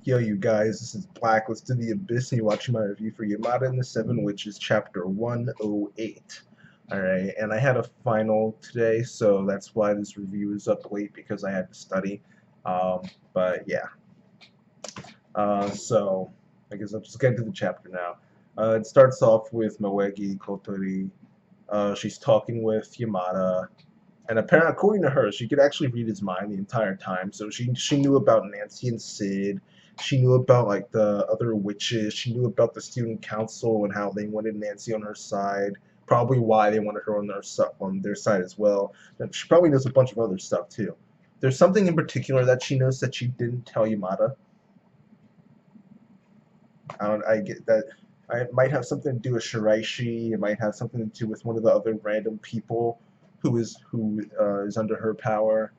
Yo, you guys, this is Blacklisted the Abyss, and you're watching my review for Yamada and the Seven Witches, Chapter 108. Alright, and I had a final today, so that's why this review is up late, because I had to study. But yeah. So, I guess I'll just get into the chapter now. It starts off with Moegi Kotori. She's talking with Yamada, and apparently, according to her, she could actually read his mind the entire time. So she knew about Nancy and Sid. She knew about like the other witches. She knew about the student council and how they wanted Nancy on her side. Probably why they wanted her on their side as well. And she probably knows a bunch of other stuff too. There's something in particular that she knows that she didn't tell Yamada. I get that. It might have something to do with Shiraishi. It might have something to do with one of the other random people who is under her power.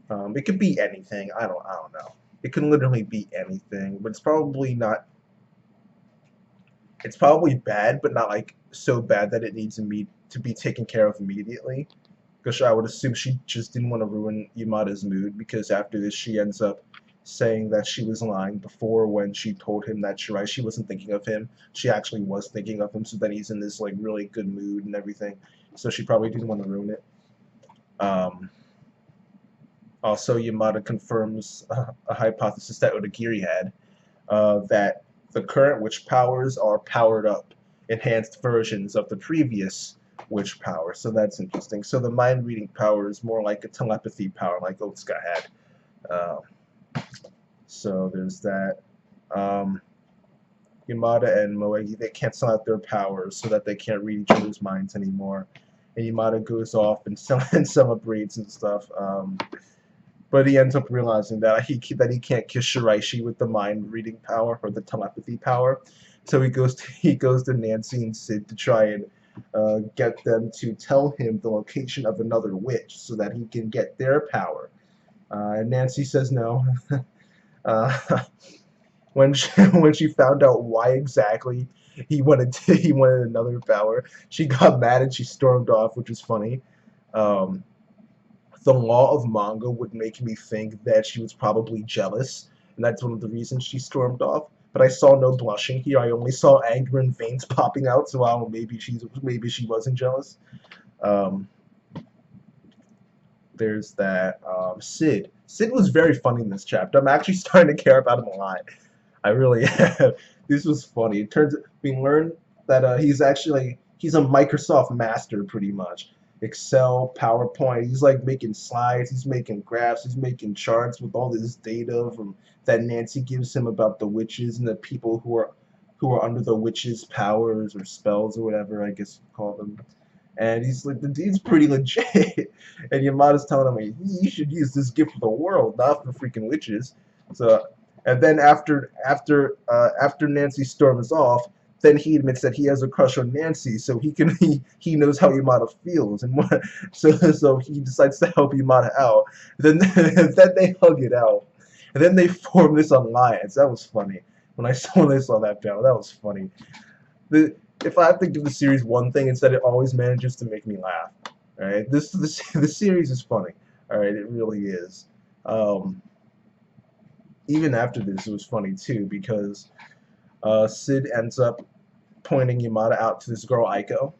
It could be anything. I don't know. It can literally be anything, but it's probably not. It's probably bad, but not like so bad that it needs to be taken care of immediately. Because I would assume she just didn't want to ruin Yamada's mood, because after this she ends up saying that she was lying before when she told him that she wasn't thinking of him. She actually was thinking of him, so that he's in this like really good mood and everything. So she probably didn't want to ruin it. Um, Also, Yamada confirms a hypothesis that Odagiri had, that the current witch powers are powered up, enhanced versions of the previous witch power. So that's interesting. So the mind reading power is more like a telepathy power, like Otsuka had. Uh, so there's that. Um, Yamada and Moegi, they cancel out their powers so that they can't read each other's minds anymore. And Yamada goes off and celebrates and stuff. But he ends up realizing that he can't kiss Shiraishi with the mind reading power or the telepathy power. So he goes to Nancy and Sid to try and get them to tell him the location of another witch so that he can get their power. And Nancy says no. uh, when she found out why exactly he wanted another power, she got mad and she stormed off, which is funny. Um, the law of manga would make me think that she was probably jealous, and that's one of the reasons she stormed off. But I saw no blushing here. I only saw anger and veins popping out. So maybe she wasn't jealous. Um, there's that. Sid was very funny in this chapter. I'm actually starting to care about him a lot. I really have. This was funny. It turns we learned that he's a Microsoft master pretty much. Excel, PowerPoint. He's like making slides. He's making graphs. He's making charts with all this data from that Nancy gives him about the witches and the people who are under the witches' powers or spells or whatever I guess you call them. And he's like, the dude's pretty legit. And Yamada's telling him, you should use this gift for the world, not for freaking witches. So, and then after Nancy storms off, then he admits that he has a crush on Nancy, so he knows how Yamada feels, and so he decides to help Yamada out. Then then they hug it out, and then they form this alliance. That was funny when I saw that panel. That was funny. If I have to give the series one thing, it's that it always manages to make me laugh. All right, the series is funny. All right, it really is. Even after this, it was funny too, because Sid ends up pointing Yamada out to this girl Aiko,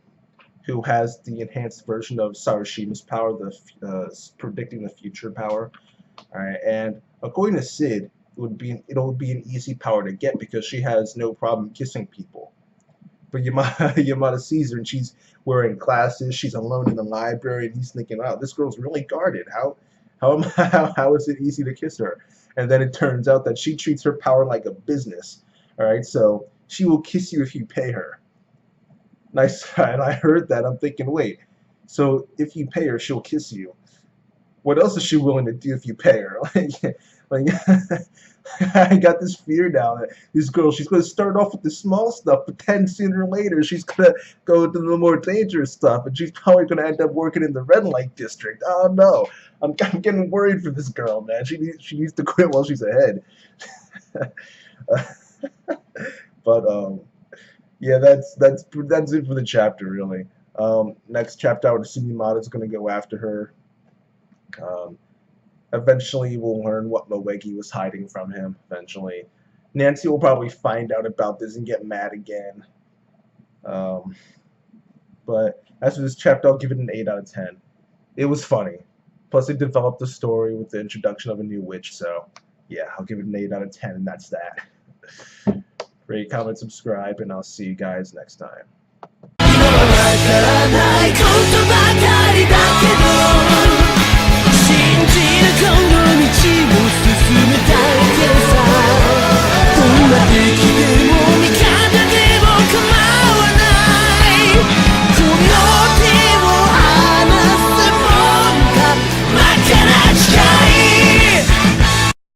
who has the enhanced version of Sarashima's power, the predicting the future power. All right, and according to Sid, it'll be an easy power to get because she has no problem kissing people. But Yamada sees her and she's wearing glasses. She's alone in the library, and he's thinking, "Wow, this girl's really guarded. How is it easy to kiss her?" And then it turns out that she treats her power like a business. All right, so she will kiss you if you pay her. Nice. And I heard that. I'm thinking, wait. So if you pay her, she'll kiss you. What else is she willing to do if you pay her? Like I got this fear now that this girl, she's going to start off with the small stuff, but then sooner or later she's going to go to the more dangerous stuff, and she's probably going to end up working in the red light district. Oh no, I'm getting worried for this girl, man. She needs to quit while she's ahead. But yeah, that's it for the chapter, really. Next chapter, I would assume Yamada's going to go after her. Um, Eventually, we'll learn what Moegi was hiding from him. Eventually, Nancy will probably find out about this and get mad again. Um, but as for this chapter, I'll give it an 8 out of 10. It was funny. Plus, they developed the story with the introduction of a new witch, so yeah, I'll give it an 8 out of 10, and that's that. Rate, comment, subscribe, and I'll see you guys next time.